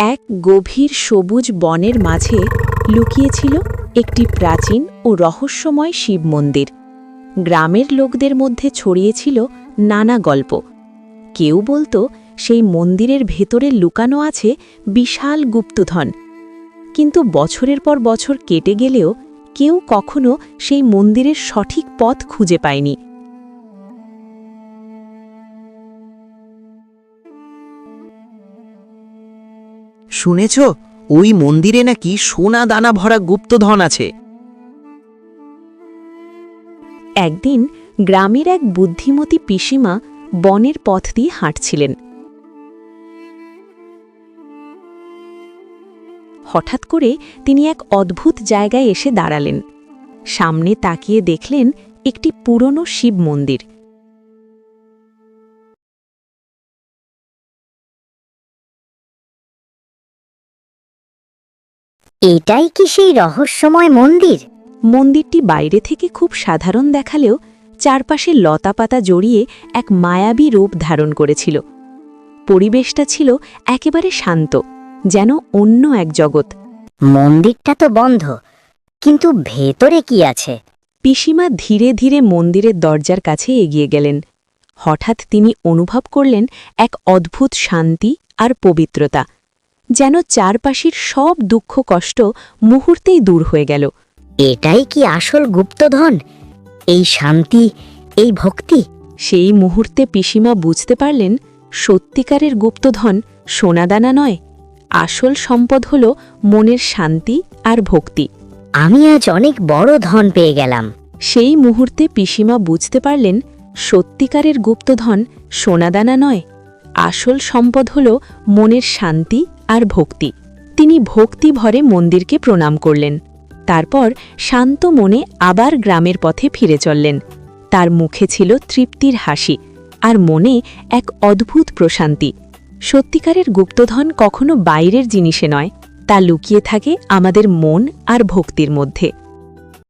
এক গভীর সবুজ বনের মাঝে লুকিয়েছিল একটি প্রাচীন ও রহস্যময় শিব মন্দির। গ্রামের লোকদের মধ্যে ছড়িয়েছিল নানা গল্প। কেউ বলতো সেই মন্দিরের ভেতরে লুকানো আছে বিশাল গুপ্তধন, কিন্তু বছরের পর বছর কেটে গেলেও কেউ কখনো সেই মন্দিরের সঠিক পথ খুঁজে পায়নি। শুনেছ, ওই মন্দিরে নাকি সোনা দানা ভরা গুপ্তধন আছে। একদিন গ্রামের এক বুদ্ধিমতী পিসিমা বনের পথ দিয়ে হাঁটছিলেন। হঠাৎ করে তিনি এক অদ্ভুত জায়গায় এসে দাঁড়ালেন। সামনে তাকিয়ে দেখলেন একটি পুরনো শিব মন্দির। এটাই কি সেই রহস্যময় মন্দির? মন্দিরটি বাইরে থেকে খুব সাধারণ দেখালেও চারপাশে লতাপাতা জড়িয়ে এক মায়াবী রূপ ধারণ করেছিল। পরিবেশটা ছিল একেবারে শান্ত, যেন অন্য এক জগৎ। মন্দিরটা তো বন্ধ, কিন্তু ভেতরে কি আছে? পিসিমা ধীরে ধীরে মন্দিরের দরজার কাছে এগিয়ে গেলেন। হঠাৎ তিনি অনুভব করলেন এক অদ্ভুত শান্তি আর পবিত্রতা, যেন চারপাশের সব দুঃখ কষ্ট মুহূর্তেই দূর হয়ে গেল। এটাই কি আসল গুপ্তধন? এই শান্তি, এই ভক্তি? সেই মুহূর্তে পিসিমা বুঝতে পারলেন সত্যিকারের গুপ্তধন সোনাদানা নয়, আসল সম্পদ হল মনের শান্তি আর ভক্তি। আমি আজ অনেক বড় ধন পেয়ে গেলাম। সেই মুহূর্তে পিসিমা বুঝতে পারলেন সত্যিকারের গুপ্তধন সোনাদানা নয়, আসল সম্পদ হল মনের শান্তি আর ভক্তি। তিনি ভক্তি ভরে মন্দিরকে প্রণাম করলেন। তারপর শান্ত মনে আবার গ্রামের পথে ফিরে চললেন। তার মুখে ছিল তৃপ্তির হাসি আর মনে এক অদ্ভুত প্রশান্তি। সত্যিকারের গুপ্তধন কখনো বাইরের জিনিসে নয়, তা লুকিয়ে থাকে আমাদের মন আর ভক্তির মধ্যে।